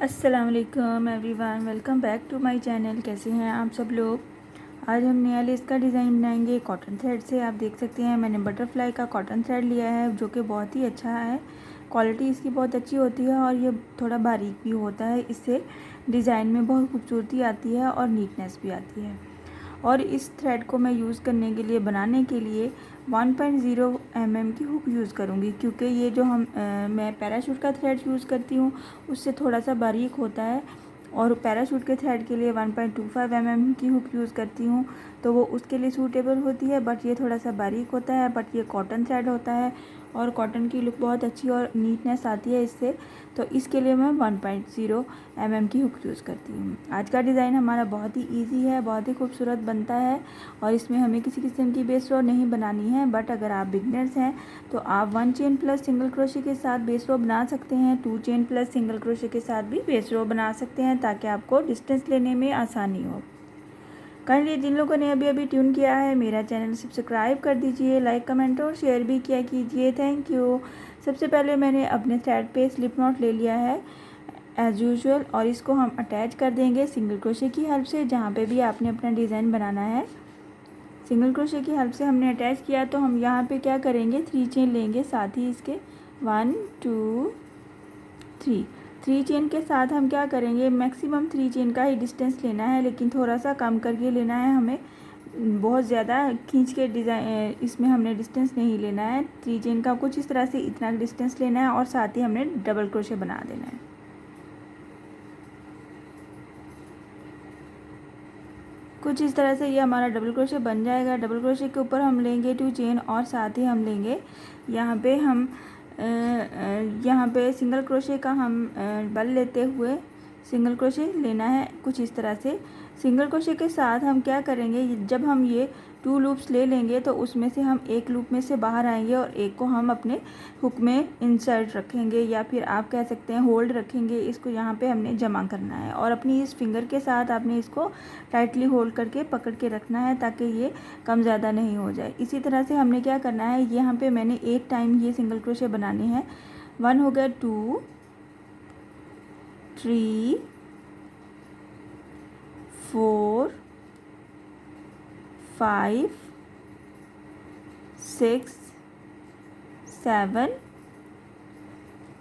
अस्सलाम वालेकुम everyone, welcome back to my channel. कैसे हैं आप सब लोग। आज हम नया लेस का डिज़ाइन बनाएंगे कॉटन थ्रेड से। आप देख सकते हैं मैंने बटरफ्लाई का कॉटन थ्रेड लिया है जो कि बहुत ही अच्छा है। क्वालिटी इसकी बहुत अच्छी होती है और ये थोड़ा बारीक भी होता है। इससे डिज़ाइन में बहुत खूबसूरती आती है और नीटनेस भी आती है। और इस थ्रेड को मैं यूज़ करने के लिए बनाने के लिए 1.0 mm की हुक यूज़ करूँगी, क्योंकि ये जो मैं पैराशूट का थ्रेड यूज़ करती हूँ उससे थोड़ा सा बारीक होता है। और पैराशूट के थ्रेड के लिए 1.25 mm की हुक यूज़ करती हूँ, तो वो उसके लिए सूटेबल होती है। बट ये थोड़ा सा बारीक होता है, बट ये कॉटन थ्रेड होता है और कॉटन की लुक बहुत अच्छी और नीटनेस आती है इससे। तो इसके लिए मैं 1.0 mm की हुक यूज़ करती हूँ। आज का डिज़ाइन हमारा बहुत ही ईजी है, बहुत ही खूबसूरत बनता है और इसमें हमें किसी किस्म की बेस रो नहीं बनानी है। बट अगर आप बिगनर्स हैं तो आप 1 चेन प्लस सिंगल क्रोशे के साथ बेस रो बना सकते हैं। 2 चेन प्लस सिंगल क्रोशे के साथ भी बेस रो बना सकते हैं, ताकि आपको डिस्टेंस लेने में आसानी हो। काइंडली जिन लोगों ने अभी अभी ट्यून किया है मेरा चैनल सब्सक्राइब कर दीजिए, लाइक कमेंट और शेयर भी किया कीजिए। Thank you. सबसे पहले मैंने अपने थ्रेड पे स्लिप नॉट ले लिया है एज़ यूजुअल, और इसको हम अटैच कर देंगे सिंगल क्रोशे की हेल्प से। जहाँ पे भी आपने अपना डिज़ाइन बनाना है सिंगल क्रोशे की हेल्प से हमने अटैच किया, तो हम यहाँ पे क्या करेंगे 3 चेन लेंगे साथ ही इसके 1 2 3। 3 चेन के साथ हम क्या करेंगे, मैक्सिमम 3 चेन का ही डिस्टेंस लेना है, लेकिन थोड़ा सा कम करके लेना है हमें। बहुत ज़्यादा खींच के डिज़ाइन इसमें हमने डिस्टेंस नहीं लेना है। 3 चेन का कुछ इस तरह से इतना डिस्टेंस लेना है और साथ ही हमने डबल क्रोशे बना देना है। कुछ इस तरह से ये हमारा डबल क्रोशे बन जाएगा। डबल क्रोशे के ऊपर हम लेंगे 2 चेन और साथ ही हम लेंगे यहाँ पे सिंगल क्रोशे का हम बल लेते हुए सिंगल क्रोशे लेना है कुछ इस तरह से। सिंगल क्रोशे के साथ हम क्या करेंगे, जब हम ये 2 लूप्स ले लेंगे तो उसमें से हम एक लूप में से बाहर आएंगे और एक को हम अपने हुक में इंसर्ट रखेंगे, या फिर आप कह सकते हैं होल्ड रखेंगे। इसको यहाँ पे हमने जमा करना है और अपनी इस फिंगर के साथ आपने इसको टाइटली होल्ड करके पकड़ के रखना है, ताकि ये कम ज़्यादा नहीं हो जाए। इसी तरह से हमने क्या करना है, यहाँ पे मैंने 8 टाइम ये सिंगल क्रोशे बनाने हैं। 1 हो गया, 2 3 4 5 6 7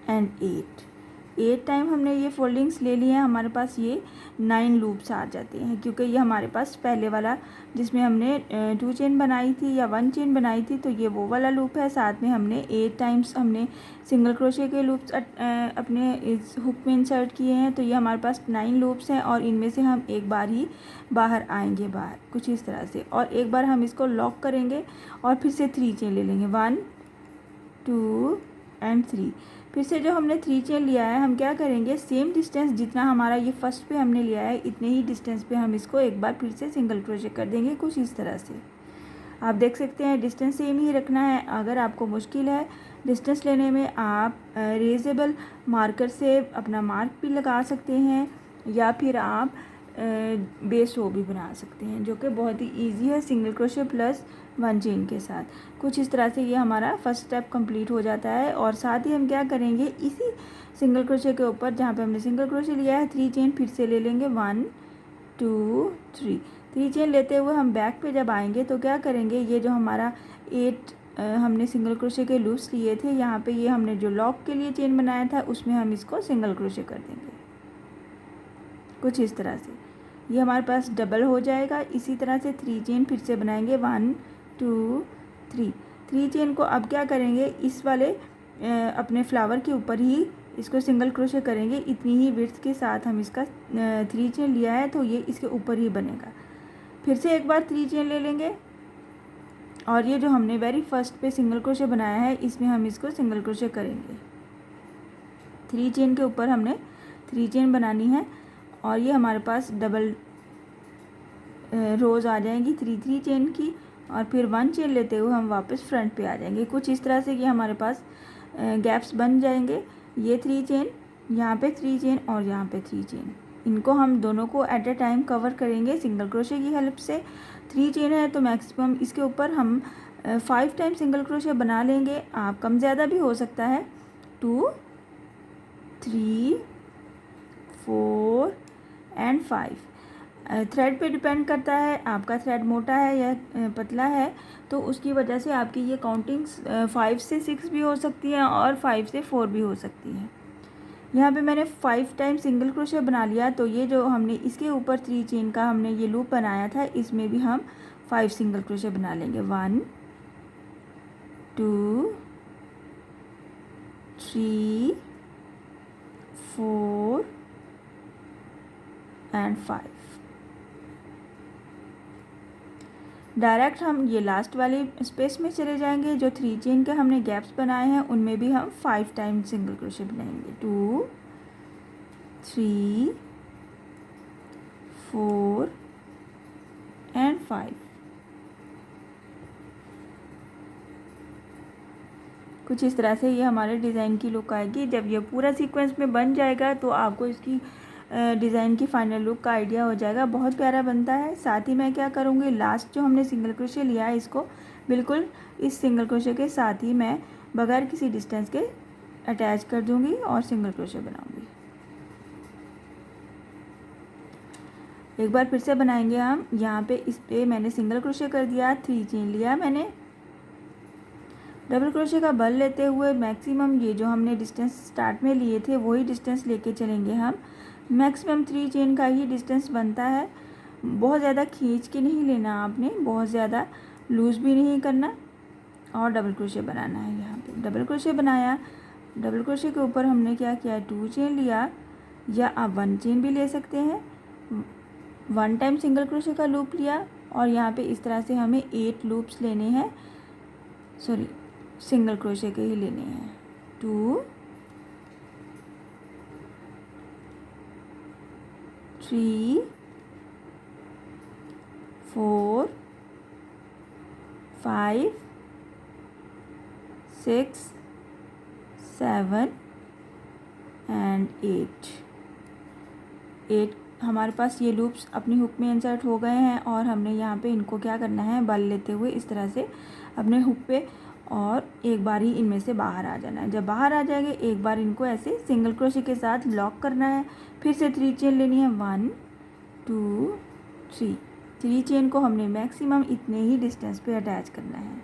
एंड 8 टाइम हमने ये फोल्डिंग्स ले लिए हैं। हमारे पास ये 9 लूप्स आ जाते हैं, क्योंकि ये हमारे पास पहले वाला जिसमें हमने 2 चेन बनाई थी या 1 चेन बनाई थी, तो ये वो वाला लूप है। साथ में हमने 8 टाइम्स हमने सिंगल क्रोशे के लूप्स अपने इस हुक में इंसर्ट किए हैं, तो ये हमारे पास 9 लूप्स हैं और इनमें से हम एक बार ही बाहर आएंगे बाहर कुछ इस तरह से। और एक बार हम इसको लॉक करेंगे और फिर से 3 चेन ले लेंगे, 1 2 एंड 3। फिर से जो हमने 3 चेन लिया है हम क्या करेंगे, सेम डिस्टेंस जितना हमारा ये फर्स्ट पे हमने लिया है इतने ही डिस्टेंस पे हम इसको एक बार फिर से सिंगल क्रोशे कर देंगे कुछ इस तरह से। आप देख सकते हैं डिस्टेंस सेम ही रखना है। अगर आपको मुश्किल है डिस्टेंस लेने में, आप रेजेबल मार्कर से अपना मार्क भी लगा सकते हैं, या फिर आप बेस रो भी बना सकते हैं, जो कि बहुत ही इजी है सिंगल क्रोशे प्लस 1 चेन के साथ। कुछ इस तरह से ये हमारा फर्स्ट स्टेप कंप्लीट हो जाता है। और साथ ही हम क्या करेंगे, इसी सिंगल क्रोशे के ऊपर जहाँ पे हमने सिंगल क्रोशे लिया है 3 चेन फिर से ले लेंगे, 1 2 3। 3 चेन लेते हुए हम बैक पे जब आएंगे तो क्या करेंगे, ये जो हमारा 8 हमने सिंगल क्रोशे के लूप्स लिए थे, यहाँ पे ये हमने जो लॉक के लिए चेन बनाया था उसमें हम इसको सिंगल क्रोशे कर देंगे कुछ इस तरह से। ये हमारे पास डबल हो जाएगा। इसी तरह से 3 चेन फिर से बनाएंगे, 1 2 3। 3 चेन को अब क्या करेंगे, इस वाले अपने फ्लावर के ऊपर ही इसको सिंगल क्रोशे करेंगे। इतनी ही विड्थ के साथ हम इसका 3 चेन लिया है तो ये इसके ऊपर ही बनेगा। फिर से एक बार 3 चेन ले लेंगे और ये जो हमने वेरी फर्स्ट पे सिंगल क्रोशे बनाया है इसमें हम इसको सिंगल क्रोशे करेंगे। 3 चेन के ऊपर हमने 3 चेन बनानी है और ये हमारे पास डबल रोज़ आ जाएंगी 3 चेन की। और फिर 1 चेन लेते हुए हम वापस फ्रंट पे आ जाएंगे कुछ इस तरह से। ये हमारे पास गैप्स बन जाएंगे। ये 3 चेन, यहाँ पे 3 चेन और यहाँ पे 3 चेन, इनको हम दोनों को एट अ टाइम कवर करेंगे सिंगल क्रोशे की हेल्प से। 3 चेन है तो मैक्सिमम इसके ऊपर हम 5 टाइम सिंगल क्रोशे बना लेंगे। आप कम ज़्यादा भी हो सकता है, 2 3 5। थ्रेड पे डिपेंड करता है, आपका थ्रेड मोटा है या पतला है, तो उसकी वजह से आपकी ये काउंटिंग्स 5 से 6 भी हो सकती हैं और 5 से 4 भी हो सकती हैं। यहाँ पे मैंने 5 टाइम सिंगल क्रोशे बना लिया, तो ये जो हमने इसके ऊपर 3 चेन का हमने ये लूप बनाया था, इसमें भी हम 5 सिंगल क्रोशे बना लेंगे। 1 2 3 4 एंड 5। डायरेक्ट हम ये लास्ट वाले स्पेस में चले जाएंगे। जो 3 चेन के हमने गैप्स बनाए हैं उनमें भी हम 5 टाइम सिंगल क्रोशे बनाएंगे। 2 3 4 एंड 5। कुछ इस तरह से ये हमारे डिज़ाइन की लुक आएगी। जब ये पूरा सीक्वेंस में बन जाएगा तो आपको इसकी डिज़ाइन की फाइनल लुक का आइडिया हो जाएगा। बहुत प्यारा बनता है। साथ ही मैं क्या करूँगी, लास्ट जो हमने सिंगल क्रोशे लिया है इसको बिल्कुल इस सिंगल क्रोशे के साथ ही मैं बगैर किसी डिस्टेंस के अटैच कर दूँगी और सिंगल क्रोशे बनाऊँगी। एक बार फिर से बनाएंगे हम। यहाँ पे इस पे मैंने सिंगल क्रोशे कर दिया, 3 चेन लिया मैंने, डबल क्रोशे का बल लेते हुए मैक्सिमम ये जो हमने डिस्टेंस स्टार्ट में लिए थे वही डिस्टेंस लेके चलेंगे हम। मैक्सिमम 3 चेन का ही डिस्टेंस बनता है। बहुत ज़्यादा खींच के नहीं लेना आपने, बहुत ज़्यादा लूज़ भी नहीं करना, और डबल क्रोशे बनाना है। यहाँ पे डबल क्रोशे बनाया, डबल क्रोशे के ऊपर हमने क्या किया, 2 चेन लिया, या आप 1 चेन भी ले सकते हैं। 1 टाइम सिंगल क्रोशे का लूप लिया और यहाँ पे इस तरह से हमें 8 लूप्स लेने हैं, सॉरी सिंगल क्रोशे के ही लेने हैं। 2 3 4 5 6 7 एंड 8 हमारे पास ये लूप्स अपनी हुक में इंसर्ट हो गए हैं और हमने यहाँ पे इनको क्या करना है, बल लेते हुए इस तरह से अपने हुक पे, और एक बार ही इनमें से बाहर आ जाना है। जब बाहर आ जाएंगे एक बार इनको ऐसे सिंगल क्रोशे के साथ लॉक करना है। फिर से 3 चेन लेनी है, 1 2 3 चेन को हमने मैक्सिमम इतने ही डिस्टेंस पे अटैच करना है।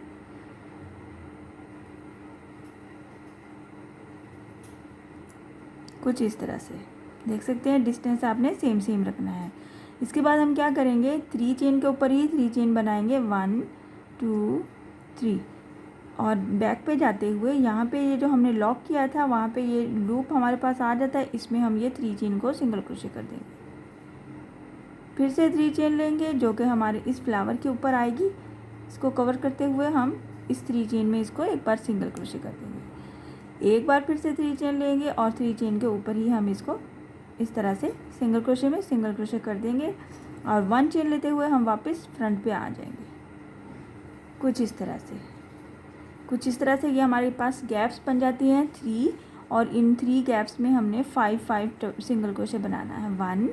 कुछ इस तरह से देख सकते हैं, डिस्टेंस आपने सेम रखना है। इसके बाद हम क्या करेंगे, 3 चेन के ऊपर ही 3 चेन बनाएंगे, 1 2 3, और बैक पे जाते हुए यहाँ पे ये जो हमने लॉक किया था वहाँ पे ये लूप हमारे पास आ जाता है, इसमें हम ये 3 चेन को सिंगल क्रोशे कर देंगे। फिर से 3 चेन लेंगे जो कि हमारे इस फ्लावर के ऊपर आएगी। इसको कवर करते हुए हम इस 3 चेन में इसको एक बार सिंगल क्रोशे कर देंगे। एक बार फिर से 3 चेन लेंगे और 3 चेन के ऊपर ही हम इसको इस तरह से सिंगल क्रोशे में सिंगल क्रोशे कर देंगे, और 1 चेन लेते हुए हम वापस फ्रंट पे आ जाएंगे। कुछ इस तरह से ये हमारे पास गैप्स बन जाती हैं 3, और इन 3 गैप्स में हमने 5 सिंगल क्रोशे बनाना है। 1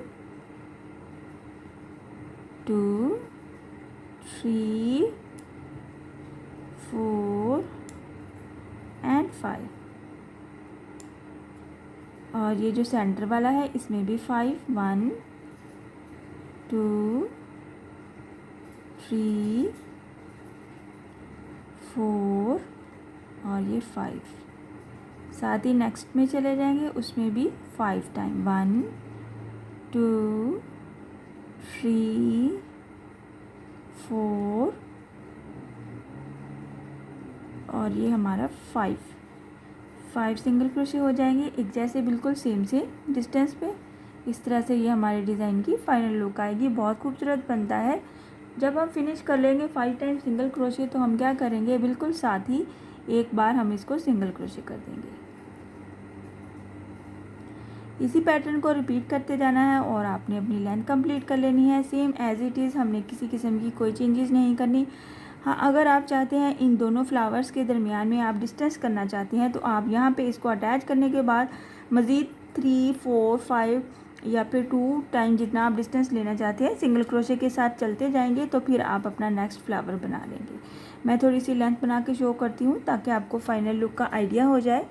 2 3 4 एंड 5, और ये जो सेंटर वाला है इसमें भी 5, 1 2 3 4 और ये 5। साथ ही नेक्स्ट में चले जाएंगे, उसमें भी 5 टाइम, 1 2 3 4 और ये हमारा 5 सिंगल क्रोशे हो जाएंगे एक जैसे, बिल्कुल सेम डिस्टेंस पे। इस तरह से ये हमारे डिज़ाइन की फाइनल लुक आएगी। बहुत खूबसूरत बनता है। जब हम फिनिश कर लेंगे 5 टाइम सिंगल क्रोशे तो हम क्या करेंगे, बिल्कुल साथ ही एक बार हम इसको सिंगल क्रोशे कर देंगे। इसी पैटर्न को रिपीट करते जाना है और आपने अपनी लेंथ कंप्लीट कर लेनी है सेम एज इट इज़। हमने किसी किस्म की कोई चेंजेस नहीं करनी। हाँ, अगर आप चाहते हैं इन दोनों फ्लावर्स के दरमियान में आप डिस्टेंस करना चाहते हैं तो आप यहाँ पे इसको अटैच करने के बाद मज़ीद 3 4 5 या फिर 2 टाइम जितना आप डिस्टेंस लेना चाहते हैं सिंगल क्रोशे के साथ चलते जाएंगे, तो फिर आप अपना नेक्स्ट फ्लावर बना लेंगे। मैं थोड़ी सी लेंथ बना के शो करती हूँ ताकि आपको फाइनल लुक का आइडिया हो जाए।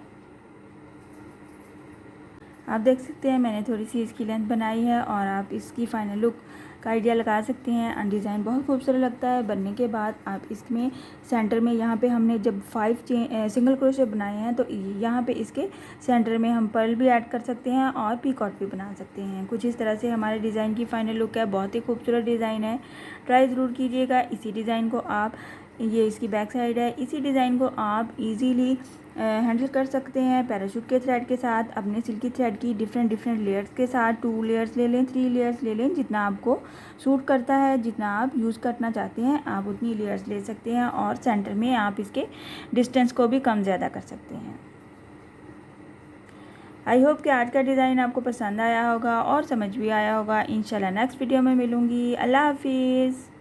आप देख सकते हैं मैंने थोड़ी सी इसकी लेंथ बनाई है और आप इसकी फ़ाइनल लुक का आइडिया लगा सकते हैं। डिज़ाइन बहुत खूबसूरत लगता है। बनने के बाद आप इसमें सेंटर में यहाँ पे हमने जब 5 सिंगल क्रोशे बनाए हैं तो यहाँ पे इसके सेंटर में हम पर्ल भी ऐड कर सकते हैं और पीकॉक भी बना सकते हैं। कुछ इस तरह से हमारे डिज़ाइन की फ़ाइनल लुक है। बहुत ही खूबसूरत डिज़ाइन है, ट्राई ज़रूर कीजिएगा। इसी डिज़ाइन को आप, ये इसकी बैक साइड है, इसी डिज़ाइन को आप इजीली हैंडल कर सकते हैं पैराशूट के थ्रेड के साथ, अपने सिल्की थ्रेड की डिफरेंट लेयर्स के साथ। 2 लेयर्स ले लें, 3 लेयर्स ले लें, जितना आपको सूट करता है, जितना आप यूज़ करना चाहते हैं आप उतनी लेयर्स ले सकते हैं। और सेंटर में आप इसके डिस्टेंस को भी कम ज़्यादा कर सकते हैं। आई होप कि आज का डिज़ाइन आपको पसंद आया होगा और समझ भी आया होगा। इंशाल्लाह नेक्स्ट वीडियो में मिलूँगी। अल्लाह हाफिज़।